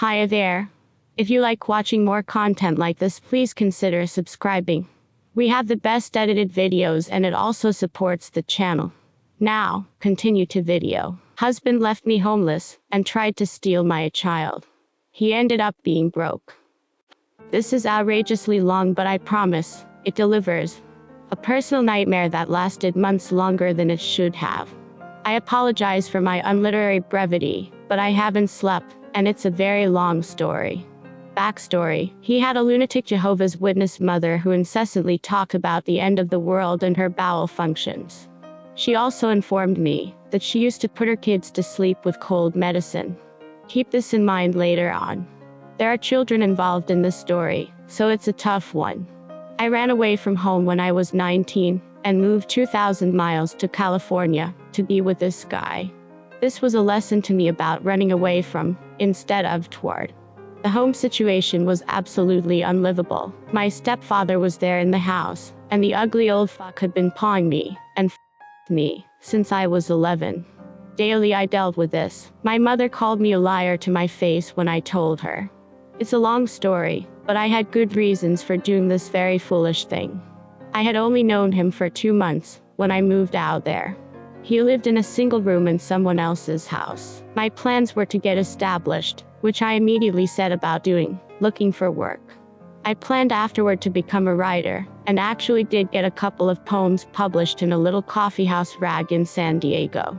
Hi there. If you like watching more content like this, please consider subscribing. We have the best edited videos and it also supports the channel. Now, continue to video. Husband left me homeless and tried to steal my child. He ended up being broke. This is outrageously long, but I promise, it delivers. A personal nightmare that lasted months longer than it should have. I apologize for my unliterary brevity, but I haven't slept, and it's a very long story. Backstory: he had a lunatic Jehovah's Witness mother who incessantly talked about the end of the world and her bowel functions. She also informed me that she used to put her kids to sleep with cold medicine. Keep this in mind later on. There are children involved in this story, so it's a tough one. I ran away from home when I was 19 and moved 2,000 miles to California to be with this guy. This was a lesson to me about running away from, instead of toward. The home situation was absolutely unlivable. My stepfather was there in the house, and the ugly old fuck had been pawing me and me since I was 11. Daily I dealt with this. My mother called me a liar to my face when I told her. It's a long story, but I had good reasons for doing this very foolish thing. I had only known him for 2 months when I moved out there. He lived in a single room in someone else's house. My plans were to get established, which I immediately set about doing, looking for work. I planned afterward to become a writer, and actually did get a couple of poems published in a little coffeehouse rag in San Diego.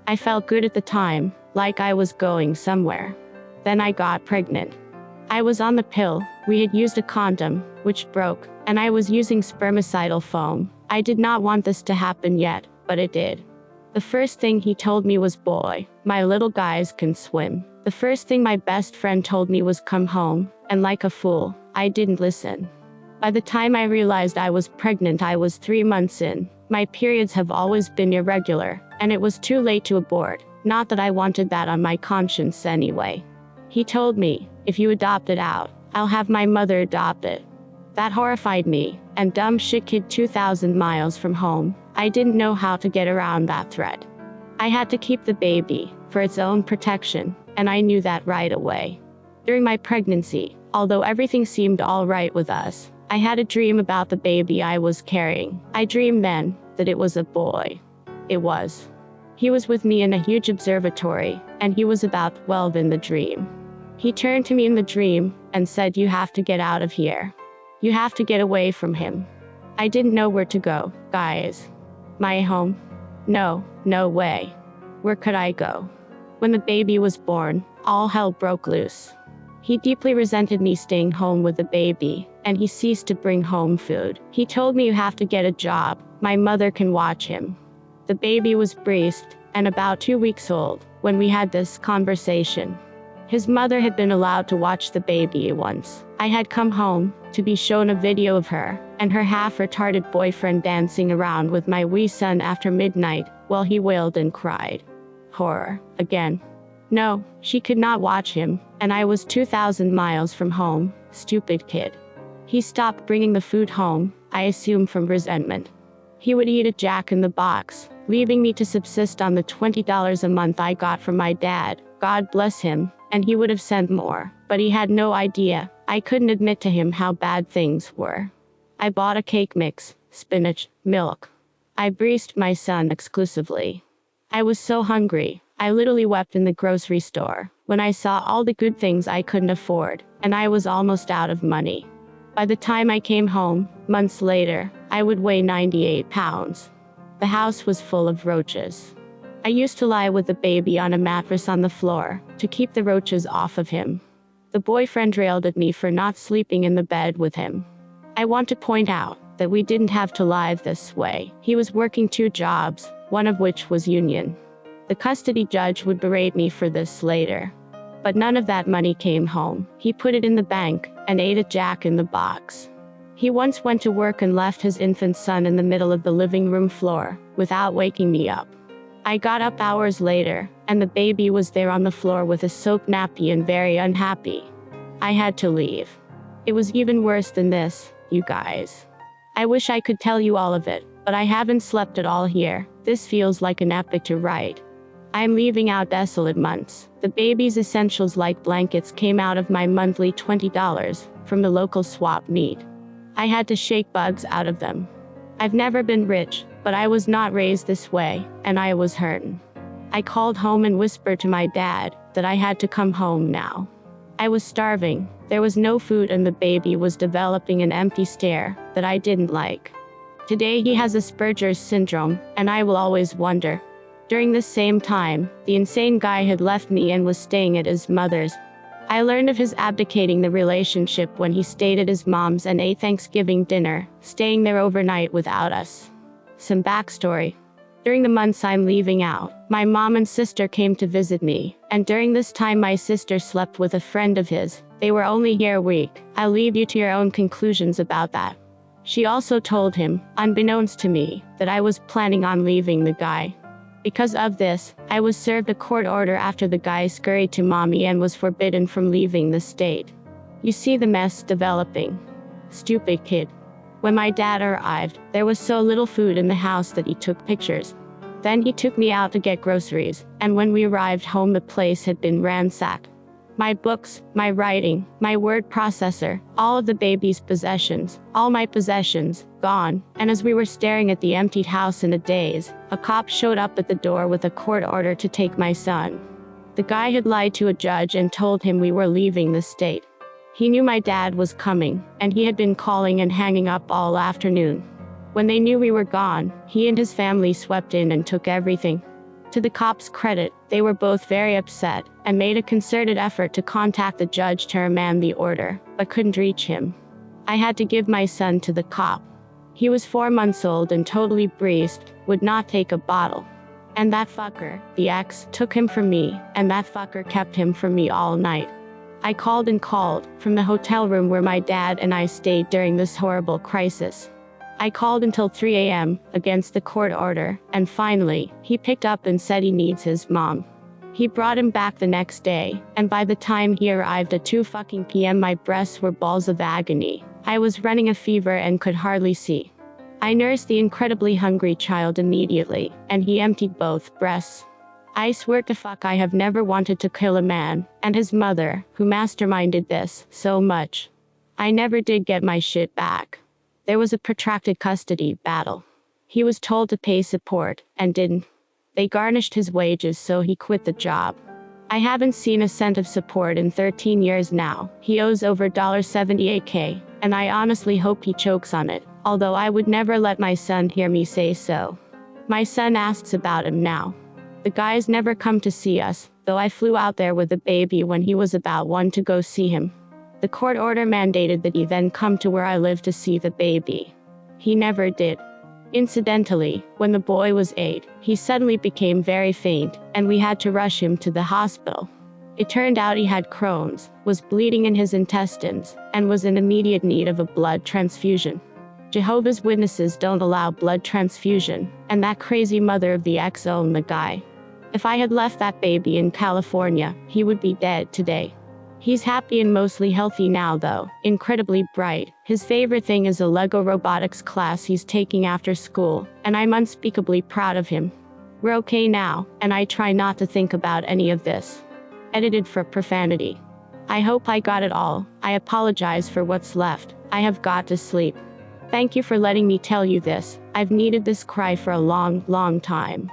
I felt good at the time, like I was going somewhere. Then I got pregnant. I was on the pill, we had used a condom, which broke, and I was using spermicidal foam. I did not want this to happen yet, but it did. The first thing he told me was, "Boy, my little guys can swim." The first thing my best friend told me was come home, and like a fool, I didn't listen. By the time I realized I was pregnant, I was 3 months in. My periods have always been irregular, and it was too late to abort. Not that I wanted that on my conscience anyway. He told me, if you adopt it out, I'll have my mother adopt it. That horrified me, and dumb shit kid 2,000 miles from home, I didn't know how to get around that threat. I had to keep the baby, for its own protection, and I knew that right away. During my pregnancy, although everything seemed all right with us, I had a dream about the baby I was carrying. I dreamed then that it was a boy. It was. He was with me in a huge observatory, and he was about 12 in the dream. He turned to me in the dream and said, "You have to get out of here. You have to get away from him." I didn't know where to go, guys. My home? No way. Where could I go? When the baby was born, all hell broke loose. He deeply resented me staying home with the baby, and he ceased to bring home food. He told me, "You have to get a job. My mother can watch him." The baby was breast and about 2 weeks old when we had this conversation. His mother had been allowed to watch the baby once. I had come home to be shown a video of her and her half-retarded boyfriend dancing around with my wee son after midnight while he wailed and cried. Horror, again. No, she could not watch him, and I was 2,000 miles from home, stupid kid. He stopped bringing the food home, I assume from resentment. He would eat a Jack in the Box, leaving me to subsist on the $20 a month I got from my dad, God bless him, and he would have sent more, but he had no idea. I couldn't admit to him how bad things were. I bought a cake mix, spinach, milk. I breastfed my son exclusively. I was so hungry, I literally wept in the grocery store when I saw all the good things I couldn't afford, and I was almost out of money. By the time I came home, months later, I would weigh 98 pounds. The house was full of roaches. I used to lie with the baby on a mattress on the floor to keep the roaches off of him. The boyfriend railed at me for not sleeping in the bed with him. I want to point out that we didn't have to lie this way. He was working 2 jobs, one of which was union. The custody judge would berate me for this later. But none of that money came home. He put it in the bank and ate a Jack in the Box. He once went to work and left his infant son in the middle of the living room floor without waking me up. I got up hours later, and the baby was there on the floor with a soap nappy and very unhappy. I had to leave. It was even worse than this, you guys. I wish I could tell you all of it, but I haven't slept at all here. This feels like an epic to write. I am leaving out desolate months. The baby's essentials like blankets came out of my monthly $20 from the local swap meet. I had to shake bugs out of them. I've never been rich, but I was not raised this way, and I was hurting. I called home and whispered to my dad that I had to come home now. I was starving, there was no food, and the baby was developing an empty stare that I didn't like. Today he has Asperger's syndrome, and I will always wonder. During this same time, the insane guy had left me and was staying at his mother's. I learned of his abdicating the relationship when he stayed at his mom's and ate Thanksgiving dinner, staying there overnight without us. Some backstory. During the months I'm leaving out, my mom and sister came to visit me, and during this time my sister slept with a friend of his. They were only here a week. I'll leave you to your own conclusions about that. She also told him, unbeknownst to me, that I was planning on leaving the guy. Because of this, I was served a court order after the guy scurried to mommy and was forbidden from leaving the state. You see the mess developing. Stupid kid. When my dad arrived, there was so little food in the house that he took pictures. Then he took me out to get groceries, and when we arrived home the place had been ransacked. My books, my writing, my word processor, all of the baby's possessions, all my possessions, gone. And as we were staring at the emptied house in a daze, a cop showed up at the door with a court order to take my son. The guy had lied to a judge and told him we were leaving the state. He knew my dad was coming, and he had been calling and hanging up all afternoon. When they knew we were gone, he and his family swept in and took everything. To the cops' credit, they were both very upset, and made a concerted effort to contact the judge to remand the order, but couldn't reach him. I had to give my son to the cop. He was 4 months old and totally breezed, would not take a bottle. And that fucker, the ex, took him from me, and that fucker kept him from me all night. I called and called, from the hotel room where my dad and I stayed during this horrible crisis. I called until 3 a.m., against the court order, and finally, he picked up and said he needs his mom. He brought him back the next day, and by the time he arrived at 2 p.m. my breasts were balls of agony. I was running a fever and could hardly see. I nursed the incredibly hungry child immediately, and he emptied both breasts. I swear to fuck I have never wanted to kill a man, and his mother, who masterminded this, so much. I never did get my shit back. There was a protracted custody battle. He was told to pay support, and didn't. They garnished his wages so he quit the job. I haven't seen a cent of support in 13 years now. He owes over $78K, and I honestly hope he chokes on it, although I would never let my son hear me say so. My son asks about him now. The guys never come to see us, though I flew out there with the baby when he was about 1 to go see him. The court order mandated that he then come to where I live to see the baby. He never did. Incidentally, when the boy was 8, he suddenly became very faint, and we had to rush him to the hospital. It turned out he had Crohn's, was bleeding in his intestines, and was in immediate need of a blood transfusion. Jehovah's Witnesses don't allow blood transfusion, and that crazy mother of the ex owned the guy. If I had left that baby in California, he would be dead today. He's happy and mostly healthy now though, incredibly bright. His favorite thing is a Lego robotics class he's taking after school, and I'm unspeakably proud of him. We're okay now, and I try not to think about any of this. Edited for profanity. I hope I got it all. I apologize for what's left. I have got to sleep. Thank you for letting me tell you this. I've needed this cry for a long, long time.